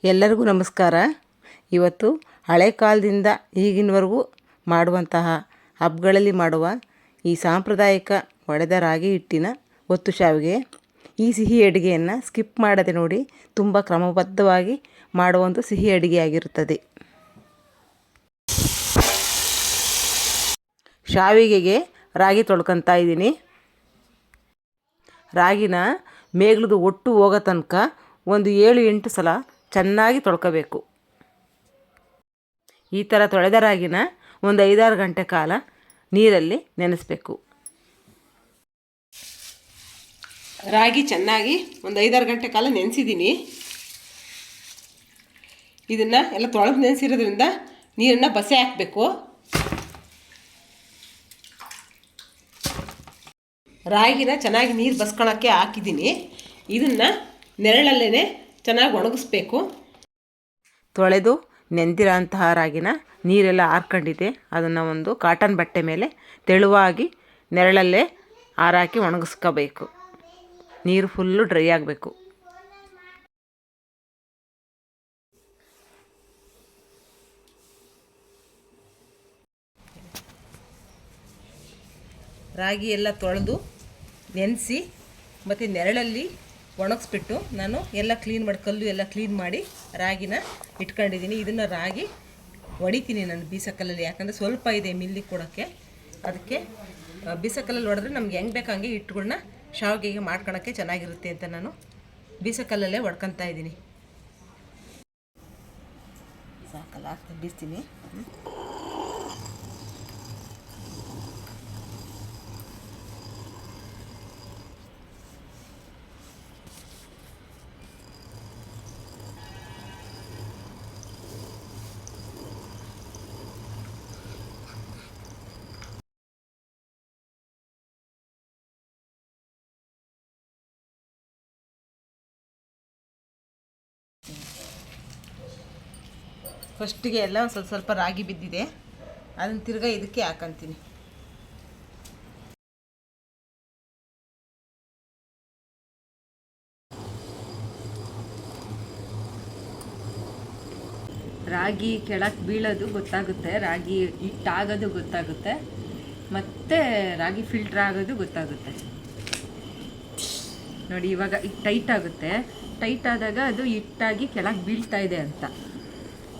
ಎಲ್ಲರಿಗೂ ನಮಸ್ಕಾರ. ಇವತ್ತು ಹಳೆ ಕಾಲದಿಂದ ಈಗಿನವರೆಗೂ ಮಾಡುವಂತಹ ಹಬ್ಬಗಳಲ್ಲಿ ಮಾಡುವ ಈ ಸಾಂಪ್ರದಾಯಿಕ ಒಡೆದ ರಾಗಿ ಹಿಟ್ಟಿನ ಒತ್ತು ಶಾವಿಗೆ, ಈ ಸಿಹಿ ಅಡುಗೆಯನ್ನು ಸ್ಕಿಪ್ ಮಾಡದೆ ನೋಡಿ. ತುಂಬ ಕ್ರಮಬದ್ಧವಾಗಿ ಮಾಡುವ ಒಂದು ಸಿಹಿ ಅಡುಗೆಯಾಗಿರುತ್ತದೆ. ಶಾವಿಗೆಗೆ ರಾಗಿ ತೊಳ್ಕೊತಾ ಇದ್ದೀನಿ. ರಾಗಿನ ಮೇಗ್ಲದು ಒಟ್ಟು ಹೋಗೋ ತನಕ ಒಂದು 7-8 ಸಲ ಚೆನ್ನಾಗಿ ತೊಳ್ಕೋಬೇಕು. ಈ ಥರ ತೊಳೆದ ರಾಗಿನ ಒಂದು 5-6 ಗಂಟೆ ಕಾಲ ನೀರಲ್ಲಿ ನೆನೆಸಬೇಕು. ರಾಗಿ ಚೆನ್ನಾಗಿ ಒಂದು 5-6 ಗಂಟೆ ಕಾಲ ನೆನೆಸಿದ್ದೀನಿ. ಇದನ್ನು ಎಲ್ಲ ತೊಳೆದು ನೆನೆಸಿರೋದ್ರಿಂದ ನೀರನ್ನು ಬಸೆ ಹಾಕಬೇಕು. ರಾಗಿನ ಚೆನ್ನಾಗಿ ನೀರು ಬಸ್ಕೊಳ್ಳೋಕ್ಕೆ ಹಾಕಿದ್ದೀನಿ. ಇದನ್ನು ನೆರಳಲ್ಲೇ ಚೆನ್ನಾಗಿ ಒಣಗಿಸ್ಬೇಕು. ತೊಳೆದು ನೆಂದಿರೋ ಅಂತಹ ರಾಗಿನ ನೀರೆಲ್ಲ ಆರ್ಕೊಂಡಿದೆ. ಅದನ್ನು ಒಂದು ಕಾಟನ್ ಬಟ್ಟೆ ಮೇಲೆ ತೆಳುವಾಗಿ ನೆರಳಲ್ಲೇ ಆರಾಕಿ ಒಣಗಿಸ್ಕೋಬೇಕು. ನೀರು ಫುಲ್ಲು ಡ್ರೈ ಆಗಬೇಕು. ರಾಗಿ ಎಲ್ಲ ತೊಳೆದು ನೆನೆಸಿ ಮತ್ತು ನೆರಳಲ್ಲಿ ಒಣಗಿಸ್ಬಿಟ್ಟು ನಾನು ಎಲ್ಲ ಕ್ಲೀನ್ ಮಾಡಿ, ಕಲ್ಲು ಎಲ್ಲ ಕ್ಲೀನ್ ಮಾಡಿ ರಾಗಿನ ಇಟ್ಕೊಂಡಿದ್ದೀನಿ. ಇದನ್ನು ರಾಗಿ ಹೊಡಿತೀನಿ ನಾನು ಬೀಸಕಲ್ಲಲ್ಲಿ, ಯಾಕಂದರೆ ಸ್ವಲ್ಪ ಇದೆ ಮಿಲ್ಲಿಗೆ ಕೊಡೋಕ್ಕೆ. ಅದಕ್ಕೆ ಬೀಸಕಲ್ಲಲ್ಲಿ ಹೊಡೆದ್ರೆ ನಮ್ಗೆ ಹೆಂಗೆ ಬೇಕು ಹಂಗೆ ಹಿಟ್ಟುಗಳನ್ನ ಶಾವಿಗೆಗೆ ಮಾಡ್ಕೊಳಕ್ಕೆ ಚೆನ್ನಾಗಿರುತ್ತೆ ಅಂತ ನಾನು ಬೀಸಕಲ್ಲಲ್ಲೇ ಹೊಡ್ಕೊತಾ ಇದ್ದೀನಿ. ಸಾಕಲ್ಲ, ಬೀಸ್ತೀನಿ. ಫಸ್ಟಿಗೆ ಎಲ್ಲ ಒಂದು ಸ್ವಲ್ಪ ರಾಗಿ ಬಿದ್ದಿದೆ, ಅದನ್ನು ತಿರ್ಗಾ ಇದಕ್ಕೆ ಹಾಕಂತೀನಿ. ರಾಗಿ ಕೆಳಕ್ಕೆ ಬೀಳೋದು ಗೊತ್ತಾಗುತ್ತೆ, ರಾಗಿ ಹಿಟ್ಟಾಗೋದು ಗೊತ್ತಾಗುತ್ತೆ, ಮತ್ತು ರಾಗಿ ಫಿಲ್ಟ್ರ್ ಆಗೋದು ಗೊತ್ತಾಗುತ್ತೆ. ನೋಡಿ, ಇವಾಗ ಟೈಟ್ ಆಗುತ್ತೆ. ಟೈಟ್ ಆದಾಗ ಅದು ಹಿಟ್ಟಾಗಿ ಕೆಳಗೆ ಬೀಳ್ತಾ ಇದೆ ಅಂತ.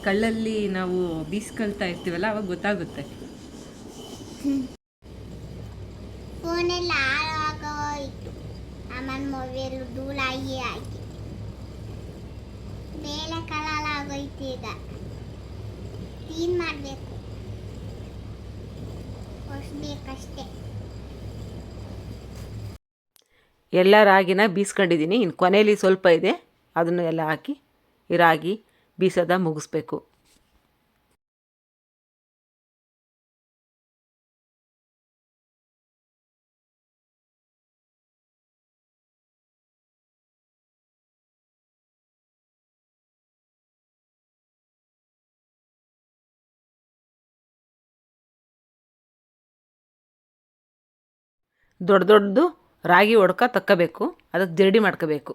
ಕಳ್ಳಲ್ಲಿ ನಾವು ಬೀಸ್ಕೊಳ್ತಾ ಇರ್ತೀವಲ್ಲ, ಅವಾಗ ಗೊತ್ತಾಗುತ್ತೆ. ಫೋನೆಲ್ಲ ಹಾಳಾಗೋಯ್ತು. ಆಮೇಲೆ ಮೊಬೈಲ್ ಧೂಳಾಗಿ ಹಾಕಿ ಬೇಳೆ ಕಲಾಗೋಯ್ತು. ಈಗ ಕ್ಲೀನ್ ಮಾಡಬೇಕು, ಹೊಸಬೇಕಷ್ಟೇ. ಎಲ್ಲ ರಾಗಿನ ಬೀಸ್ಕೊಂಡಿದ್ದೀನಿ. ಇನ್ನು ಕೊನೆಯಲ್ಲಿ ಸ್ವಲ್ಪ ಇದೆ, ಅದನ್ನು ಎಲ್ಲ ಹಾಕಿ ಈ ರಾಗಿ ಬೀಸೋದ ಮುಗಿಸ್ಬೇಕು. ದೊಡ್ಡ ದೊಡ್ಡದು ರಾಗಿ ಒಡ್ಕ ತಕ್ಕಬೇಕು, ಅದಕ್ಕೆ ಜರಡಿ ಮಾಡ್ಕೋಬೇಕು.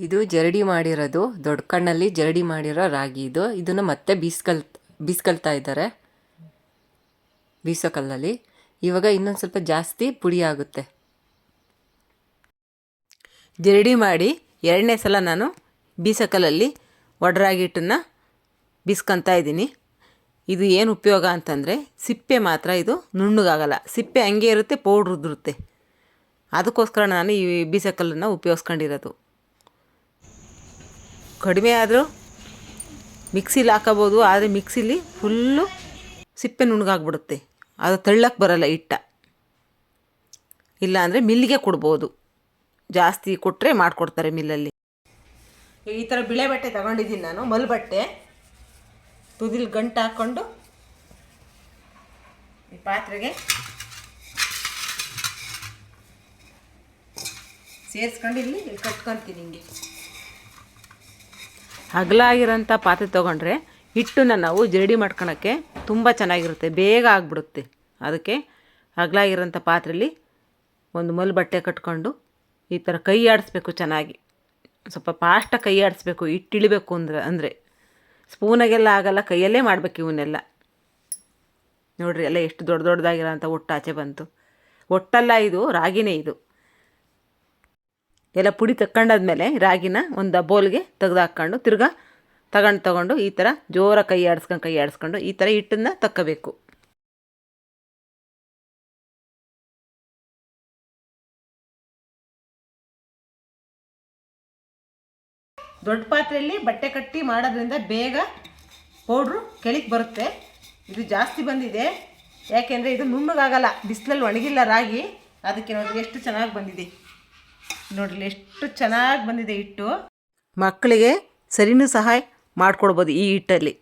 ಇದು ಜರಡಿ ಮಾಡಿರೋದು, ದೊಡ್ಡ ಕಣ್ಣಲ್ಲಿ ಜರಡಿ ಮಾಡಿರೋ ರಾಗಿ ಇದು. ಇದನ್ನು ಮತ್ತೆ ಬೀಸ್ಕೊಳ್ತಾ ಇದ್ದಾರೆ ಬೀಸೋ ಕಲ್ಲಲ್ಲಿ. ಇವಾಗ ಇನ್ನೊಂದು ಸ್ವಲ್ಪ ಜಾಸ್ತಿ ಪುಡಿ ಆಗುತ್ತೆ. ಜರಡಿ ಮಾಡಿ 2ನೇ ಸಲ ನಾನು ಬೀಸಕಲ್ಲಲ್ಲಿ ಒಡ್ರಾಗಿ ಹಿಟ್ಟನ್ನು ಬೀಸ್ಕೊತಾ ಇದ್ದೀನಿ. ಇದು ಏನು ಉಪಯೋಗ ಅಂತಂದರೆ, ಸಿಪ್ಪೆ ಮಾತ್ರ ಇದು ನುಣ್ಣಗಾಗಲ್ಲ. ಸಿಪ್ಪೆ ಹಂಗೆ ಇರುತ್ತೆ, ಪೌಡ್ರ್ ಉದುರುತ್ತೆ. ಅದಕ್ಕೋಸ್ಕರ ನಾನು ಈ ಬೀಸಕಲ್ಲನ್ನು ಉಪಯೋಗಿಸ್ಕೊಂಡಿರೋದು. ಕಡಿಮೆ ಆದರೂ ಮಿಕ್ಸಿಲಿ ಹಾಕೋಬೋದು, ಆದರೆ ಮಿಕ್ಸಿಲಿ ಫುಲ್ಲು ಸಿಪ್ಪೆ ನುಣ್ಣಗಾಗ್ಬಿಡುತ್ತೆ. ಅದು ತಳ್ಳಕ್ಕೆ ಬರೋಲ್ಲ ಹಿಟ್ಟ. ಇಲ್ಲಾಂದರೆ ಮಿಲ್ಲಿಗೆ ಕೊಡ್ಬೋದು, ಜಾಸ್ತಿ ಕೊಟ್ಟರೆ ಮಾಡಿಕೊಡ್ತಾರೆ ಮಿಲ್ಲಲ್ಲಿ. ಈ ಥರ ಬಿಳೆ ಬಟ್ಟೆ ತಗೊಂಡಿದ್ದೀನಿ ನಾನು, ಮಲ್ ಬಟ್ಟೆ. ತುದಿಲಿ ಗಂಟು ಹಾಕ್ಕೊಂಡು ಈ ಪಾತ್ರೆಗೆ ಸೇರಿಸ್ಕೊಂಡು ಇಲ್ಲಿ ಕಟ್ಕೊತೀನಿ. ಹಿಂಗೆ ಅಗಲ ಆಗಿರೋಂಥ ಪಾತ್ರೆ ತೊಗೊಂಡ್ರೆ ಹಿಟ್ಟನ್ನು ನಾವು ಜರಡಿ ಮಾಡ್ಕೊಳಕ್ಕೆ ತುಂಬ ಚೆನ್ನಾಗಿರುತ್ತೆ, ಬೇಗ ಆಗಿಬಿಡುತ್ತೆ. ಅದಕ್ಕೆ ಅಗಲಾಗಿರೋಂಥ ಪಾತ್ರೆಯಲ್ಲಿ ಒಂದು ಮಲ್ಲು ಬಟ್ಟೆ ಕಟ್ಕೊಂಡು ಈ ಥರ ಕೈ ಆಡಿಸ್ಬೇಕು, ಚೆನ್ನಾಗಿ ಸ್ವಲ್ಪ ಫಾಸ್ಟಾಗಿ ಕೈ ಆಡಿಸ್ಬೇಕು. ಹಿಟ್ಟು ಇಳಿಬೇಕು ಅಂದರೆ ಸ್ಪೂನಾಗೆಲ್ಲ ಆಗಲ್ಲ, ಕೈಯಲ್ಲೇ ಮಾಡ್ಬೇಕು ಇವನ್ನೆಲ್ಲ. ನೋಡಿರಿ ಎಲ್ಲ ಎಷ್ಟು ದೊಡ್ಡ ದೊಡ್ಡದಾಗಿರೋಂಥ ಒಟ್ಟು ಆಚೆ ಬಂತು. ಒಟ್ಟಲ್ಲ, ಇದು ರಾಗಿನೇ. ಇದು ಎಲ್ಲ ಪುಡಿ ತಕ್ಕೊಂಡಾದ್ಮೇಲೆ ರಾಗಿನ ಒಂದು ಬೌಲ್ಗೆ ತೆಗ್ದು ಹಾಕ್ಕೊಂಡು ತಿರ್ಗಾ ತಗೊಂಡು ಈ ಥರ ಜೋರ ಕೈ ಆಡಿಸ್ಕೊಂಡು ಈ ಥರ ಹಿಟ್ಟನ್ನು ತಕ್ಕಬೇಕು. ದೊಡ್ಡ ಪಾತ್ರೆಯಲ್ಲಿ ಬಟ್ಟೆ ಕಟ್ಟಿ ಮಾಡೋದ್ರಿಂದ ಬೇಗ ಪೌಡ್ರು ಕೆಳಗೆ ಬರುತ್ತೆ. ಇದು ಜಾಸ್ತಿ ಬಂದಿದೆ, ಯಾಕೆಂದರೆ ಇದು ನುಣ್ಣಗಾಗಲ್ಲ, ಬಿಸಿಲಲ್ಲಿ ಒಣಗಿಲ್ಲ ರಾಗಿ. ಅದಕ್ಕೆ ನೋಡಿರಿ ಎಷ್ಟು ಚೆನ್ನಾಗಿ ಬಂದಿದೆ, ನೋಡ್ರಿ ಎಷ್ಟು ಚೆನ್ನಾಗಿ ಬಂದಿದೆ ಹಿಟ್ಟು. ಮಕ್ಕಳಿಗೆ ಸರಿನೂ ಸಹಾಯ ಮಾಡಿಕೊಡ್ಬೋದು ಈ ಹಿಟ್ಟಲ್ಲಿ.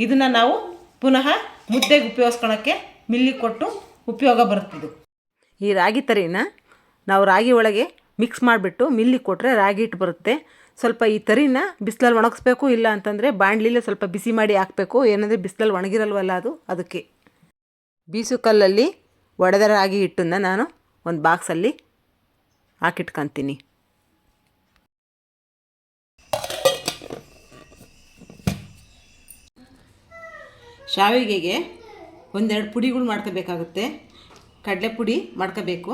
ಇದನ್ನು ನಾವು ಪುನಃ ಮುದ್ದೆಗೆ ಉಪಯೋಗಿಸ್ಕೊಳಕ್ಕೆ ಮಿಲ್ಲಿಗೆ ಕೊಟ್ಟು ಉಪಯೋಗ ಬರುತ್ತಿದ್ದು. ಈ ರಾಗಿ ತರಿನ ನಾವು ರಾಗಿ ಒಳಗೆ ಮಿಕ್ಸ್ ಮಾಡಿಬಿಟ್ಟು ಮಿಲ್ಲಿಗೆ ಕೊಟ್ಟರೆ ರಾಗಿ ಹಿಟ್ಟು ಬರುತ್ತೆ. ಸ್ವಲ್ಪ ಈ ತರಿನ ಬಿಸಿಲಲ್ಲಿ ಒಣಗಿಸ್ಬೇಕು, ಇಲ್ಲ ಅಂತಂದರೆ ಬಾಣಲಿಲಿ ಸ್ವಲ್ಪ ಬಿಸಿ ಮಾಡಿ ಹಾಕಬೇಕು. ಏನಂದರೆ ಬಿಸಿಲಲ್ಲಿ ಒಣಗಿರಲ್ವಲ್ಲ ಅದಕ್ಕೆ. ಬೀಸು ಕಲ್ಲಲ್ಲಿ ಒಡೆದ ರಾಗಿ ಹಿಟ್ಟನ್ನು ನಾನು ಒಂದು ಬಾಕ್ಸಲ್ಲಿ ಹಾಕಿಟ್ಕೊತೀನಿ. ಶಾವಿಗೆಗೆ ಒಂದೆರಡು ಪುಡಿಗಳು ಮಾಡ್ಕೋಬೇಕಾಗುತ್ತೆ. ಕಡಲೆ ಪುಡಿ ಮಾಡ್ಕೋಬೇಕು,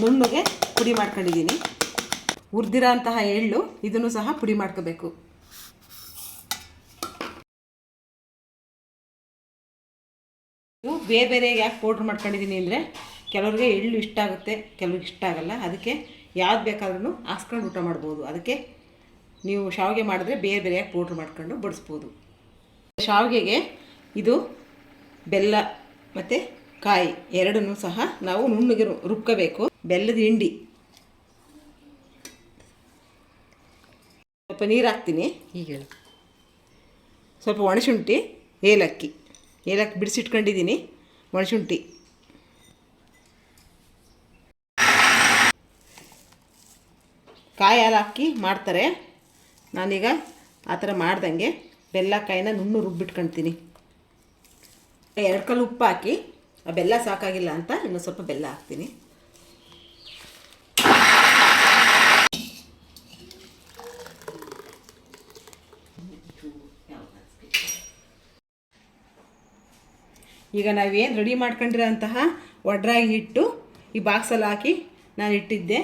ನುಣ್ಣಗೆ ಪುಡಿ ಮಾಡ್ಕೊಂಡಿದ್ದೀನಿ. ಹುರಿದಿರೋ ಅಂತಹ ಎಳ್ಳು, ಇದನ್ನು ಸಹ ಪುಡಿ ಮಾಡ್ಕೋಬೇಕು. ಬೇರೆ ಬೇರೆ ಯಾಕೆ ಪೌಡ್ರ್ ಮಾಡ್ಕೊಂಡಿದ್ದೀನಿ ಅಂದರೆ ಕೆಲವ್ರಿಗೆ ಎಳ್ಳು ಇಷ್ಟ ಆಗುತ್ತೆ, ಕೆಲವ್ರಿಗೆ ಇಷ್ಟ ಆಗಲ್ಲ. ಅದಕ್ಕೆ ಯಾವ್ದು ಬೇಕಾದ್ರೂ ಹಾಕ್ಸ್ಕೊಂಡು ಊಟ ಮಾಡ್ಬೋದು. ಅದಕ್ಕೆ ನೀವು ಶಾವಿಗೆ ಮಾಡಿದ್ರೆ ಬೇರೆ ಬೇರೆಯಾಗಿ ಪೌಡ್ರ್ ಮಾಡ್ಕೊಂಡು ಬಡಿಸ್ಬೋದು. ಶಾವಿಗೆಗೆ ಇದು ಬೆಲ್ಲ ಮತ್ತು ಕಾಯಿ ಎರಡನ್ನೂ ಸಹ ನಾವು ನುಣ್ಣಗೆ ರುಬ್ಕೋಬೇಕು. ಬೆಲ್ಲದ ಹಿಂಡಿ, ಸ್ವಲ್ಪ ನೀರು ಹಾಕ್ತೀನಿ. ಹೀಗೆ ಸ್ವಲ್ಪ ಒಣಶುಂಠಿ, ಏಲಕ್ಕಿ ಬಿಡಿಸಿಟ್ಕೊಂಡಿದ್ದೀನಿ. ಒಣಶುಂಠಿ, ಕಾಯಿ ಹಾಲು ಹಾಕಿ ಮಾಡ್ತಾರೆ. ನಾನೀಗ ಆ ಥರ ಮಾಡ್ದಂಗೆ ಬೆಲ್ಲ ಕಾಯಿನ ನುಣ್ಣು ರುಬ್ಬಿಟ್ಕೊಳ್ತೀನಿ. 2 ಕಲ್ಲು ಉಪ್ಪು ಹಾಕಿ, ಆ ಬೆಲ್ಲ ಸಾಕಾಗಿಲ್ಲ ಅಂತ ಇನ್ನೂ ಸ್ವಲ್ಪ ಬೆಲ್ಲ ಹಾಕ್ತೀನಿ. ಈಗ ನಾವೇನು ರೆಡಿ ಮಾಡ್ಕೊಂಡಿರೋ ಅಂತಹ ಒಡ್ರಾಗಿ ಹಿಟ್ಟು ಈ ಬಾಕ್ಸಲ್ಲಿ ಹಾಕಿ ನಾನು ಇಟ್ಟಿದ್ದೆ.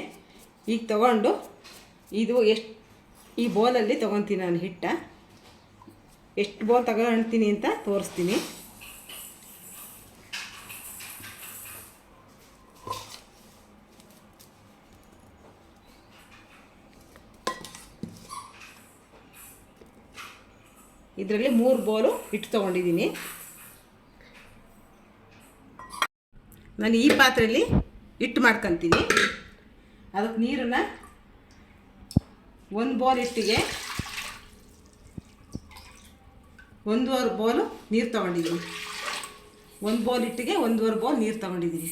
ಈಗ ತೊಗೊಂಡು ಇದು ಈ ಬೌಲಲ್ಲಿ ತೊಗೊತೀನಿ ನಾನು ಹಿಟ್ಟ. ಎಷ್ಟು ಬೌಲ್ ತಗೊಳ್ತೀನಿ ಅಂತ ತೋರಿಸ್ತೀನಿ. ಇದರಲ್ಲಿ 3 ಬೌಲು ಹಿಟ್ಟು ತೊಗೊಂಡಿದ್ದೀನಿ. ನಾನು ಈ ಪಾತ್ರೆಯಲ್ಲಿ ಹಿಟ್ಟು ಮಾಡ್ಕೊತೀನಿ. ಅದಕ್ಕೆ ನೀರನ್ನು 1 ಬೌಲ್ ಹಿಟ್ಟಿಗೆ 1.5 ಬೌಲು ನೀರು ತೊಗೊಂಡಿದ್ದೀನಿ. 1 ಬೌಲ್ ಹಿಟ್ಟಿಗೆ 1.5 ಬೌಲ್ ನೀರು ತೊಗೊಂಡಿದ್ದೀನಿ.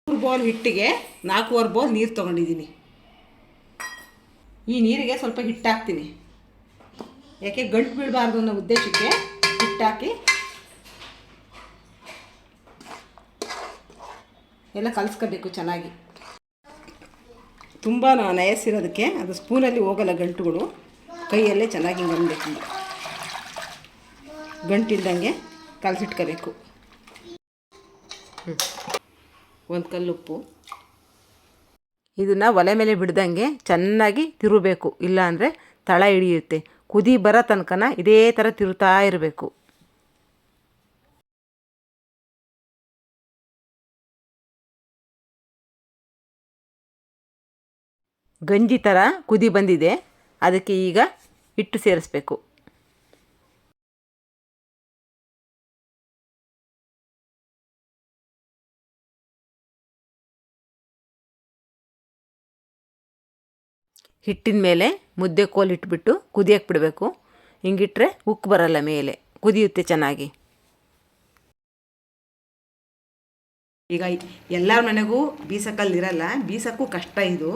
3 ಬೌಲ್ ಹಿಟ್ಟಿಗೆ 4.5 ಬೌಲ್ ನೀರು ತೊಗೊಂಡಿದ್ದೀನಿ. ಈ ನೀರಿಗೆ ಸ್ವಲ್ಪ ಹಿಟ್ಟು ಹಾಕ್ತೀನಿ, ಯಾಕೆ ಗಂಟು ಬೀಳಬಾರ್ದು ಅನ್ನೋ ಉದ್ದೇಶಕ್ಕೆ ಹಿಟ್ಟಾಕಿ ಎಲ್ಲ ಕಲಿಸ್ಕೋಬೇಕು ಚೆನ್ನಾಗಿ. ತುಂಬ ನಯಸಿರೋದಕ್ಕೆ ಅದು ಸ್ಪೂನಲ್ಲಿ ಹೋಗಲ್ಲ ಗಂಟುಗಳು, ಕೈಯಲ್ಲೇ ಚೆನ್ನಾಗಿ ಹಿಂಗೆ ಗಂಟಿಲ್ದಂಗೆ ಕಲಸಿಟ್ಕೋಬೇಕು. 1 ಕಲ್ಲುಪ್ಪು. ಇದನ್ನು ಒಲೆ ಮೇಲೆ ಬಿಡ್ದಂಗೆ ಚೆನ್ನಾಗಿ ತಿರುಗಬೇಕು, ಇಲ್ಲಾಂದರೆ ತಳ ಹಿಡಿಯುತ್ತೆ. ಕುದಿ ಬರೋ ತನಕನ ಇದೇ ಥರ ತಿರುತ್ತಾ ಇರಬೇಕು. ಗಂಜಿ ಥರ ಕುದಿ ಬಂದಿದೆ, ಅದಕ್ಕೆ ಈಗ ಹಿಟ್ಟು ಸೇರಿಸ್ಬೇಕು. ಹಿಟ್ಟಿನ ಮೇಲೆ ಮುದ್ದೆ ಕೋಲು ಇಟ್ಬಿಟ್ಟು ಕುದಿಯಕ್ಕೆ ಬಿಡಬೇಕು. ಹಿಂಗಿಟ್ರೆ ಉಕ್ಕು ಬರಲ್ಲ, ಮೇಲೆ ಕುದಿಯುತ್ತೆ ಚೆನ್ನಾಗಿ. ಈಗ ಎಲ್ಲರ ಮನೆಗೂ ಬೀಸಕ್ಕಲ್ಲಿರಲ್ಲ, ಬೀಸಕ್ಕೂ ಕಷ್ಟ. ಇದು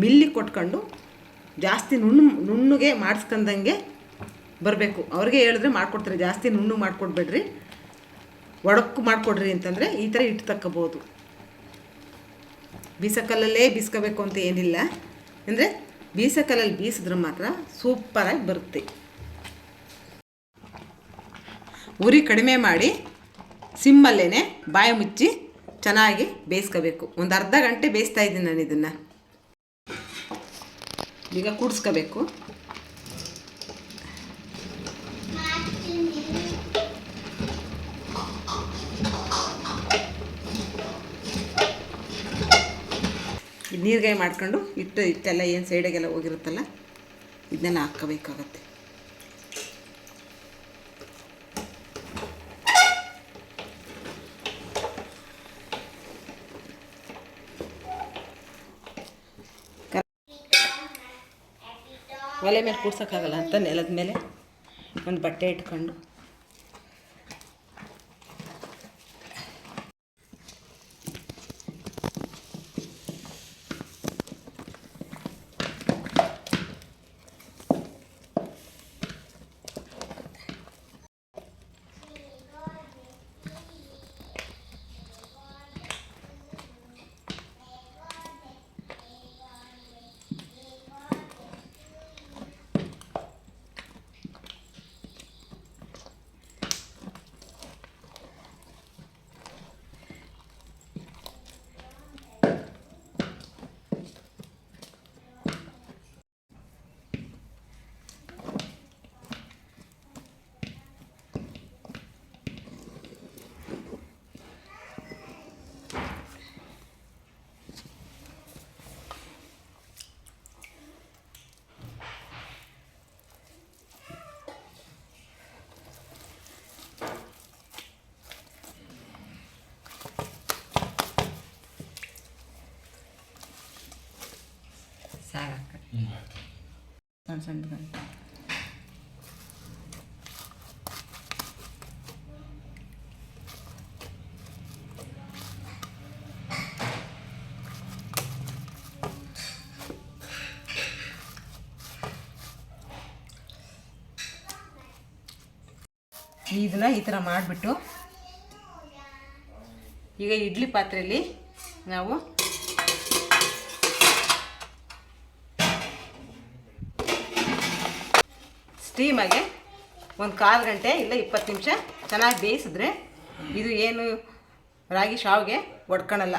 ಮಿಲ್ಲಿಗೆ ಕೊಟ್ಕೊಂಡು ಜಾಸ್ತಿ ನುಣ್ಣಗೆ ಮಾಡಿಸ್ಕೊಂಡಂಗೆ ಬರಬೇಕು. ಅವ್ರಿಗೆ ಹೇಳಿದ್ರೆ ಮಾಡಿಕೊಡ್ತಾರೆ. ಜಾಸ್ತಿ ನುಣ್ಣು ಮಾಡಿಕೊಡ್ಬೇಡ್ರಿ, ಒಡಕ್ಕು ಮಾಡಿಕೊಡ್ರಿ ಅಂತಂದರೆ ಈ ಥರ ಹಿಟ್ಟು ತಕ್ಕೋಬೋದು. ಬೀಸಕಲ್ಲಲ್ಲೇ ಬೀಸ್ಕೋಬೇಕು ಅಂತ ಏನಿಲ್ಲ, ಅಂದರೆ ಬೀಸಕಲ್ಲಲ್ಲಿ ಬೀಸಿದ್ರೆ ಮಾತ್ರ ಸೂಪರಾಗಿ ಬರುತ್ತೆ. ಉರಿ ಕಡಿಮೆ ಮಾಡಿ ಸಿಮ್ಮಲ್ಲೇ ಬಾಯಿ ಮುಚ್ಚಿ ಚೆನ್ನಾಗಿ ಬೇಯಿಸ್ಕೋಬೇಕು. ಒಂದು ಅರ್ಧ ಗಂಟೆ ಬೇಯಿಸ್ತಾ ಇದ್ದೀನಿ ನಾನು ಇದನ್ನು. ಈಗ ಕೂಡಿಸ್ಕೋಬೇಕು. ನೀರ್ಗಾಯಿ ಮಾಡ್ಕೊಂಡು ಇಟ್ಟೆಲ್ಲ ಏನು ಸೈಡಿಗೆಲ್ಲ ಹೋಗಿರುತ್ತಲ್ಲ ಇದನ್ನೆಲ್ಲ ಹಾಕ್ಕೋಬೇಕಾಗತ್ತೆ. ಒಲೆ ಮೇಲೆ ಕೂಡ್ಸೋಕ್ಕಾಗಲ್ಲ ಅಂತ ನೆಲದ ಮೇಲೆ ಒಂದು ಬಟ್ಟೆ ಇಟ್ಕೊಂಡು ಸಣ್ಣ ಸಣ್ಣ ಗಂಟೆ ಇದನ್ನ ಈ ಥರ ಮಾಡಿಬಿಟ್ಟು ಈಗ ಇಡ್ಲಿ ಪಾತ್ರೆಯಲ್ಲಿ ನಾವು ಸ್ಟೀಮಾಗೆ ಒಂದು 1/4 ಗಂಟೆ ಇಲ್ಲ 20 ನಿಮಿಷ ಚೆನ್ನಾಗಿ ಬೇಯಿಸಿದ್ರೆ ಇದು ಏನು ರಾಗಿ ಶಾವಿಗೆ ಒಡ್ಕೊಳಲ್ಲ.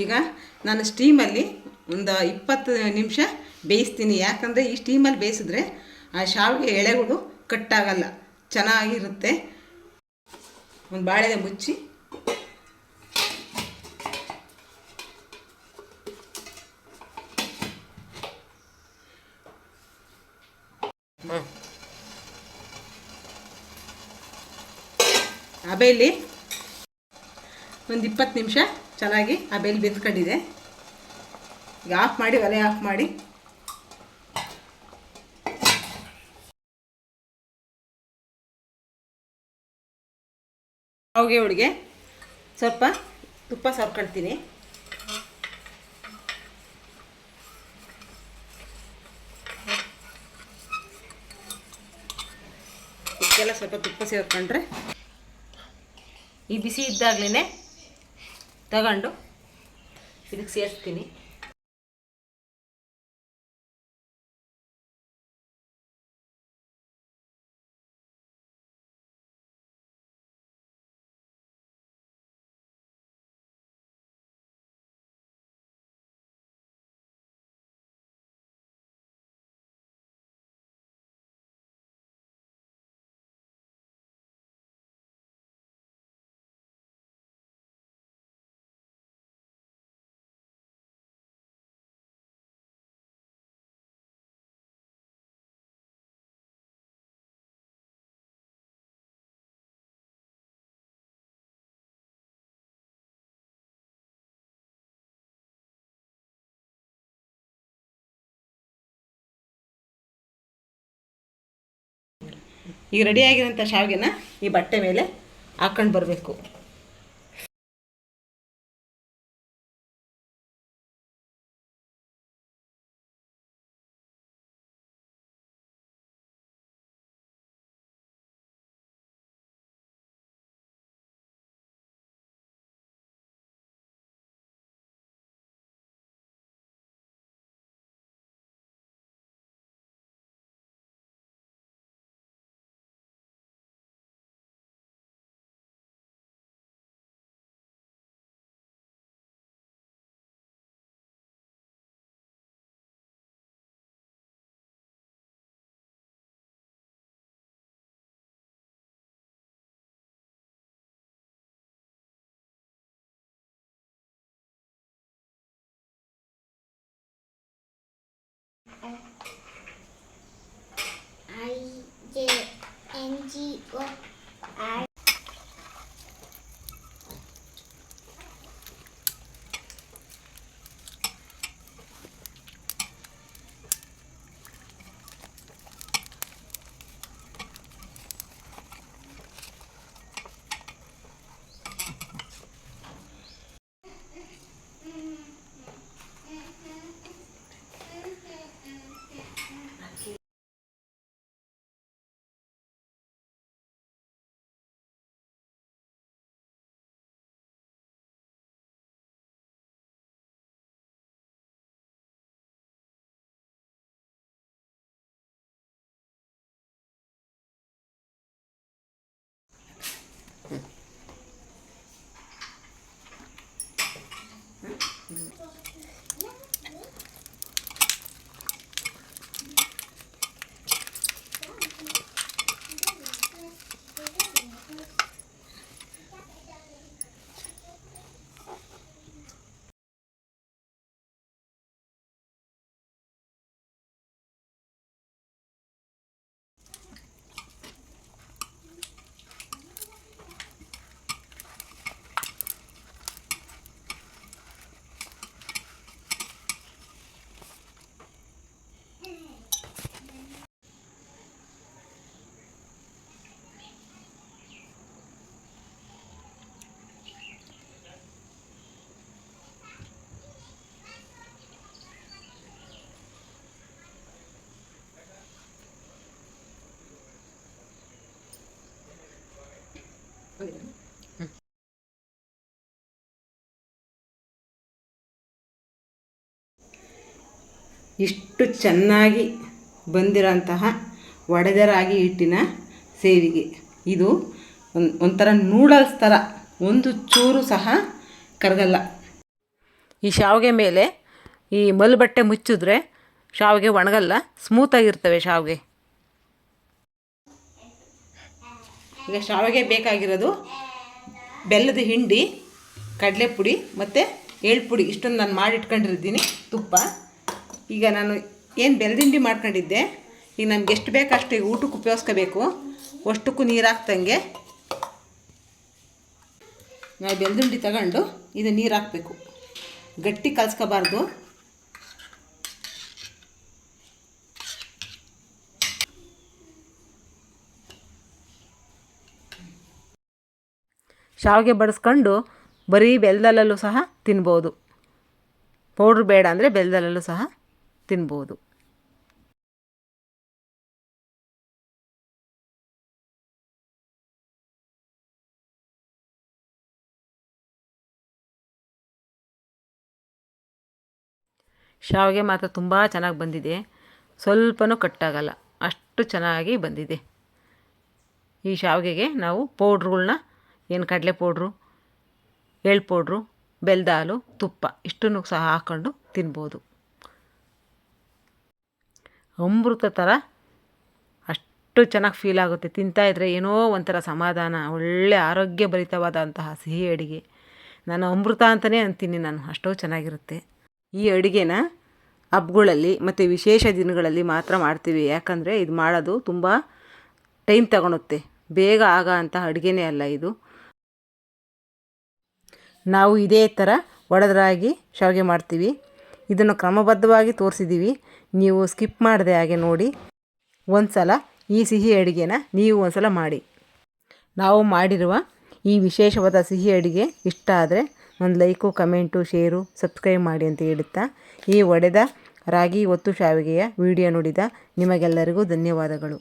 ಈಗ ನಾನು ಸ್ಟೀಮಲ್ಲಿ ಒಂದು 20 ನಿಮಿಷ ಬೇಯಿಸ್ತೀನಿ. ಯಾಕಂದರೆ ಈ ಸ್ಟೀಮಲ್ಲಿ ಬೇಯಿಸಿದ್ರೆ ಆ ಶಾವಿಗೆ ಎಳೆಗಳು ಕಟ್ಟಾಗಲ್ಲ, ಚೆನ್ನಾಗಿರುತ್ತೆ. ಒಂದು ಬಾಳೆಲೆ ಮುಚ್ಚಿ ಹಬೆಯಲ್ಲಿ ಒಂದು 20 ನಿಮಿಷ ಚೆನ್ನಾಗಿ ಹಬೆಯಲ್ಲಿ ಬೆಂದ್ಕೊಂಡಿದೆ. ಈಗ ಆಫ್ ಮಾಡಿ, ಒಲೆ ಆಫ್ ಮಾಡಿ ಶಾವಿಗೆ ಒಳಗೆ ಸ್ವಲ್ಪ ತುಪ್ಪ ಸರ್ಕೊಳ್ತೀನಿ. ಇದಕ್ಕೆಲ್ಲ ಸ್ವಲ್ಪ ತುಪ್ಪ ಸೇರ್ಕೊಂಡ್ರೆ ಈ ಬಿಸಿ ಇದ್ದಾಗಲೇ ತಗೊಂಡು ಇದಕ್ಕೆ ಸೇರಿಸ್ತೀನಿ. ಈಗ ರೆಡಿಯಾಗಿರೋಂಥ ಶಾವಿಗೆನ ಈ ಬಟ್ಟೆ ಮೇಲೆ ಹಾಕ್ಕೊಂಡು ಬರಬೇಕು. IJNGO R. ಇಷ್ಟು ಚೆನ್ನಾಗಿ ಬಂದಿರೋಂತಹ ಒಡೆದ ರಾಗಿ ಹಿಟ್ಟಿನ ಸೇವಿಗೆ. ಇದು ಒಂಥರ ನೂಡಲ್ಸ್ ಥರ, ಒಂದು ಚೂರು ಸಹ ಕರಗಲ್ಲ. ಈ ಶಾವಿಗೆ ಮೇಲೆ ಈ ಮಲ್ಲು ಬಟ್ಟೆ ಮುಚ್ಚಿದ್ರೆ ಶಾವಿಗೆ ಒಣಗಲ್ಲ, ಸ್ಮೂತಾಗಿರ್ತವೆ ಶಾವಿಗೆ. ಈಗ ಶಾವಿಗೆ ಬೇಕಾಗಿರೋದು ಬೆಲ್ಲದ ಹಿಂಡಿ, ಕಡಲೆಪುಡಿ ಮತ್ತು ಎಳ್ಪುಡಿ, ಇಷ್ಟೊಂದು ನಾನು ಮಾಡಿ ಇಟ್ಕೊಂಡಿರ್ತೀನಿ. ತುಪ್ಪ. ಈಗ ನಾನು ಏನು ಬೆಲ್ಲದ ಹಿಂಡಿ ಮಾಡ್ಕೊಂಡಿದ್ದೆ, ಈಗ ನಮ್ಗೆ ಎಷ್ಟು ಬೇಕು ಅಷ್ಟು ಈಗ ಊಟಕ್ಕೆ ಉಪಯೋಗಿಸ್ಕೋಬೇಕು. ಅಷ್ಟಕ್ಕೂ ನೀರು ಹಾಕ್ತಂಗೆ ನಾವು ಬೆಲ್ಲದ ಹಿಂಡಿ ತಗೊಂಡು ಇದು ನೀರು ಹಾಕಬೇಕು. ಗಟ್ಟಿ ಕಲ್ಸ್ಕೋಬಾರ್ದು. ಶಾವಿಗೆ ಬಡಿಸ್ಕೊಂಡು ಬರೀ ಬೆಲ್ಲದಲ್ಲೂ ಸಹ ತಿನ್ಬೋದು. ಪೌಡ್ರ್ ಬೇಡ ಅಂದರೆ ಬೆಲ್ಲದಲ್ಲೂ ಸಹ ತಿನ್ಬೋದು. ಶಾವಿಗೆ ಮಾತ್ರ ತುಂಬ ಚೆನ್ನಾಗಿ ಬಂದಿದೆ, ಸ್ವಲ್ಪನೂ ಕಟ್ಟಾಗಲ್ಲ, ಅಷ್ಟು ಚೆನ್ನಾಗಿ ಬಂದಿದೆ. ಈ ಶಾವಿಗೆಗೆ ನಾವು ಪೌಡ್ರುಗಳ್ನ ಏನು ಕಡಲೆ ಪೌಡ್ರು, ಎಳ್ಳು ಪೌಡ್ರು, ಬೆಲ್ಲದ ಹಾಲು, ತುಪ್ಪ ಇಷ್ಟನ್ನು ಸಹ ಹಾಕ್ಕೊಂಡು ತಿನ್ಬೋದು. ಅಮೃತ ಥರ ಅಷ್ಟು ಚೆನ್ನಾಗಿ ಫೀಲ್ ಆಗುತ್ತೆ. ತಿಂತಾಯಿದ್ರೆ ಏನೋ ಒಂಥರ ಸಮಾಧಾನ, ಒಳ್ಳೆ ಆರೋಗ್ಯಭರಿತವಾದಂತಹ ಸಿಹಿ ಅಡುಗೆ. ನಾನು ಅಮೃತ ಅಂತಲೇ ಅಂತೀನಿ ನಾನು, ಅಷ್ಟೋ ಚೆನ್ನಾಗಿರುತ್ತೆ. ಈ ಅಡುಗೆನ ಹಬ್ಬಗಳಲ್ಲಿ ಮತ್ತು ವಿಶೇಷ ದಿನಗಳಲ್ಲಿ ಮಾತ್ರ ಮಾಡ್ತೀವಿ. ಯಾಕಂದರೆ ಇದು ಮಾಡೋದು ತುಂಬ ಟೈಮ್ ತಗೊಳುತ್ತೆ, ಬೇಗ ಆಗೋ ಅಂತಹ ಅಡುಗೆನೇ ಅಲ್ಲ ಇದು. ನಾವು ಇದೇ ಥರ ಒಡೆದ ರಾಗಿ ಶಾವಿಗೆ ಮಾಡ್ತೀವಿ. ಇದನ್ನು ಕ್ರಮಬದ್ಧವಾಗಿ ತೋರಿಸಿದ್ದೀವಿ, ನೀವು ಸ್ಕಿಪ್ ಮಾಡದೆ ಹಾಗೆ ನೋಡಿ. ಒಂದು ಸಲ ಈ ಸಿಹಿ ಅಡುಗೆನ ನೀವು ಒಂದ್ಸಲ ಮಾಡಿ. ನಾವು ಮಾಡಿರುವ ಈ ವಿಶೇಷವಾದ ಸಿಹಿ ಅಡುಗೆ ಇಷ್ಟ ಆದರೆ ಒಂದು ಲೈಕು, ಕಮೆಂಟು, ಶೇರು, ಸಬ್ಸ್ಕ್ರೈಬ್ ಮಾಡಿ ಅಂತ ಹೇಳುತ್ತಾ, ಈ ಒಡೆದ ರಾಗಿ ಒತ್ತು ಶಾವಿಗೆಯ ವಿಡಿಯೋ ನೋಡಿದ ನಿಮಗೆಲ್ಲರಿಗೂ ಧನ್ಯವಾದಗಳು.